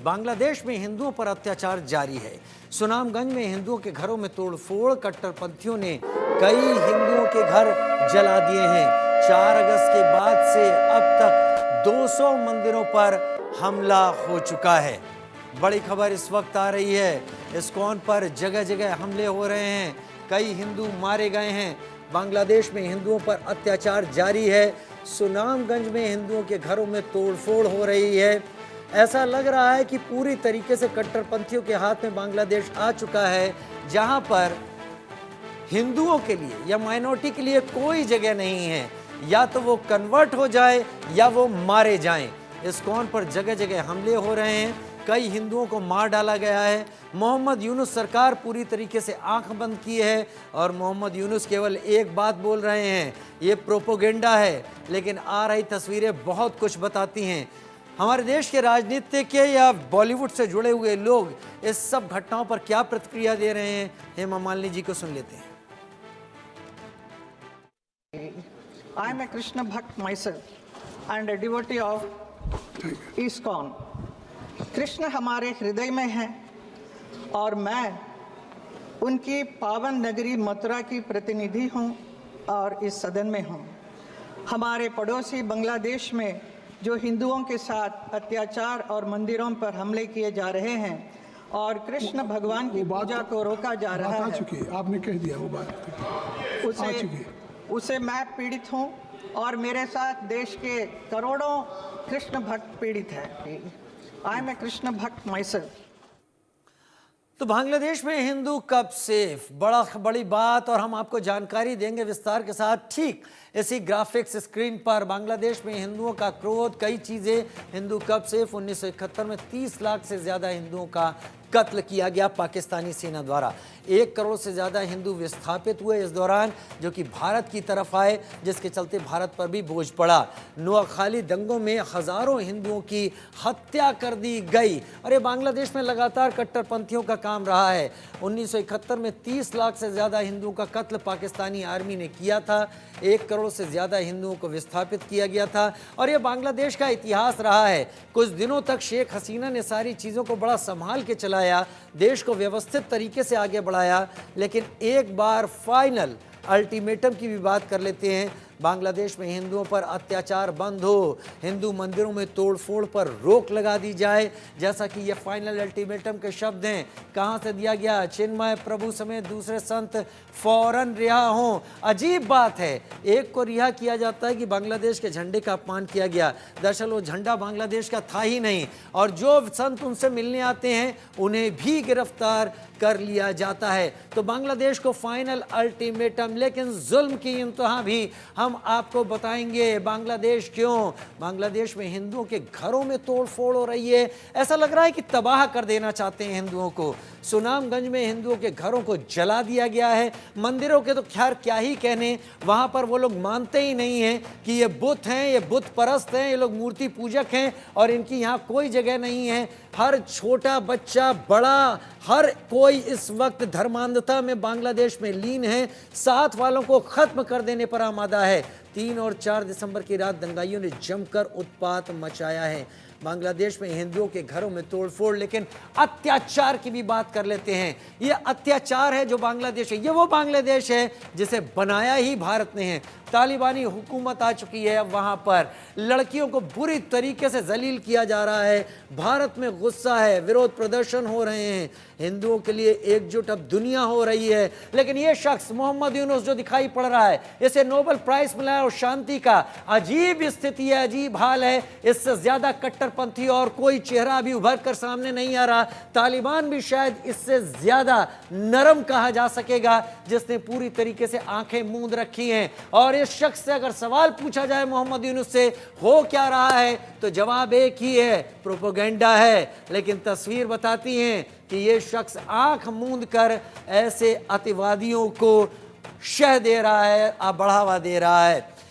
बांग्लादेश में हिंदुओं पर अत्याचार जारी है। सुनामगंज में हिंदुओं के घरों में तोड़फोड़, कट्टरपंथियों ने कई हिंदुओं के घर जला दिए हैं। 4 अगस्त के बाद से अब तक 200 मंदिरों पर हमला हो चुका है। बड़ी खबर इस वक्त आ रही है, इस्कॉन पर जगह जगह हमले हो रहे हैं, कई हिंदू मारे गए हैं। बांग्लादेश में हिंदुओं पर अत्याचार जारी है। सुनामगंज में हिंदुओं के घरों में तोड़फोड़ हो रही है। ऐसा लग रहा है कि पूरी तरीके से कट्टरपंथियों के हाथ में बांग्लादेश आ चुका है, जहां पर हिंदुओं के लिए या माइनॉरिटी के लिए कोई जगह नहीं है। या तो वो कन्वर्ट हो जाए या वो मारे जाएं। इस्कॉन पर जगह जगह हमले हो रहे हैं, कई हिंदुओं को मार डाला गया है। मोहम्मद यूनुस सरकार पूरी तरीके से आंख बंद की है और मोहम्मद यूनुस केवल एक बात बोल रहे हैं, ये प्रोपोगेंडा है। लेकिन आ रही तस्वीरें बहुत कुछ बताती हैं। हमारे देश के राजनीतिक या बॉलीवुड से जुड़े हुए लोग इस सब घटनाओं पर क्या प्रतिक्रिया दे रहे हैं, हेमा मालिनी जी को सुन लेते हैं। I am a Krishna Bhakt myself and a devotee of ISKCON. Krishna हमारे हृदय में है और मैं उनकी पावन नगरी मथुरा की प्रतिनिधि हूँ और इस सदन में हूँ। हमारे पड़ोसी बांग्लादेश में जो हिंदुओं के साथ अत्याचार और मंदिरों पर हमले किए जा रहे हैं और कृष्ण भगवान की पूजा को रोका जा रहा है, आपने कह दिया वो बात उसे मैं पीड़ित हूँ और मेरे साथ देश के करोड़ों कृष्ण भक्त पीड़ित है। आई एम ए कृष्ण भक्त माइसेल्फ। तो बांग्लादेश में हिंदू कब सेफ, बड़ी बात, और हम आपको जानकारी देंगे विस्तार के साथ। ठीक इसी ग्राफिक्स स्क्रीन पर बांग्लादेश में हिंदुओं का क्रोध, कई चीजें, हिंदू कब सेफ। 1971 में 30 लाख से ज्यादा हिंदुओं का कत्ल किया गया पाकिस्तानी सेना द्वारा। 1 करोड़ से ज़्यादा हिंदू विस्थापित हुए इस दौरान, जो कि भारत की तरफ आए, जिसके चलते भारत पर भी बोझ पड़ा। नुआखाली दंगों में हज़ारों हिंदुओं की हत्या कर दी गई और ये बांग्लादेश में लगातार कट्टरपंथियों का काम रहा है। 1971 में 30 लाख से ज़्यादा हिंदुओं का कत्ल पाकिस्तानी आर्मी ने किया था। 1 करोड़ से ज़्यादा हिंदुओं को विस्थापित किया गया था और ये बांग्लादेश का इतिहास रहा है। कुछ दिनों तक शेख हसीना ने सारी चीज़ों को बड़ा संभाल के चलाया, देश को व्यवस्थित तरीके से आगे बढ़ाया। लेकिन एक बार फाइनल अल्टीमेटम की भी बात कर लेते हैं। बांग्लादेश में हिंदुओं पर अत्याचार बंद हो, हिंदू मंदिरों में तोड़फोड़ पर रोक लगा दी जाए, जैसा कि ये फाइनल अल्टीमेटम के शब्द हैं। कहां से दिया गया? चिन्मय प्रभु समेत दूसरे संत फौरन रिहा हों। अजीब बात है, एक को रिहा किया जाता है कि बांग्लादेश के झंडे का अपमान किया गया। दरअसल वो झंडा बांग्लादेश का था ही नहीं, और जो संत उनसे मिलने आते हैं उन्हें भी गिरफ्तार कर लिया जाता है। तो बांग्लादेश को फाइनल अल्टीमेटम, लेकिन जुल्म की इंतहा भी हम आपको बताएंगे। बांग्लादेश क्यों? बांग्लादेश में हिंदुओं के घरों में तोड़फोड़ हो रही है। ऐसा लग रहा है कि तबाह कर देना चाहते हैं हिंदुओं को। सुनामगंज में हिंदुओं के घरों को जला दिया गया है। मंदिरों के तो खैर क्या ही कहने, वहां पर वो लोग मानते ही नहीं हैं कि ये बुत हैं, ये बुत परस्त हैं, ये लोग मूर्ति पूजक हैं और इनकी यहाँ कोई जगह नहीं है। हर छोटा बच्चा, बड़ा, हर कोई इस वक्त धर्मांधता में बांग्लादेश में लीन है। साथ वालों को खत्म कर देने पर आमादा है। 3 और 4 दिसंबर की रात दंगाइयों ने जमकर उत्पात मचाया है। बांग्लादेश में हिंदुओं के घरों में तोड़फोड़, लेकिन अत्याचार की भी बात कर लेते हैं। ये अत्याचार है जो बांग्लादेश है, ये वो बांग्लादेश है जिसे बनाया ही भारत ने है। तालिबानी हुकूमत आ चुकी है, अब वहाँ पर लड़कियों को बुरी तरीके से जलील किया जा रहा है। भारत में गुस्सा है, विरोध प्रदर्शन हो रहे हैं, हिंदुओं के लिए एकजुट अब दुनिया हो रही है। लेकिन ये शख्स मोहम्मद यूनुस जो दिखाई पड़ रहा है, इसे नोबेल प्राइज मिला है और शांति का। अजीब स्थिति है, अजीब हाल है। इससे ज्यादा कट्टरपंथी और कोई चेहरा अभी उभर कर सामने नहीं आ रहा। तालिबान भी शायद इससे ज्यादा नरम कहा जा सकेगा, जिसने पूरी तरीके से आंखें मूंद रखी हैं। और इस शख्स से अगर सवाल पूछा जाए मोहम्मद यूनुस से हो क्या रहा है, तो जवाब एक ही है, प्रोपेगेंडा है। लेकिन तस्वीर बताती है कि ये शख्स आंख मूंद कर ऐसे अतिवादियों को शह दे रहा है, बढ़ावा दे रहा है।